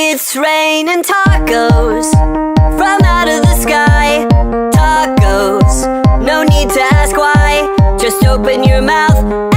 It's raining tacos from out of the sky. Tacos, no need to ask why. Just open your mouth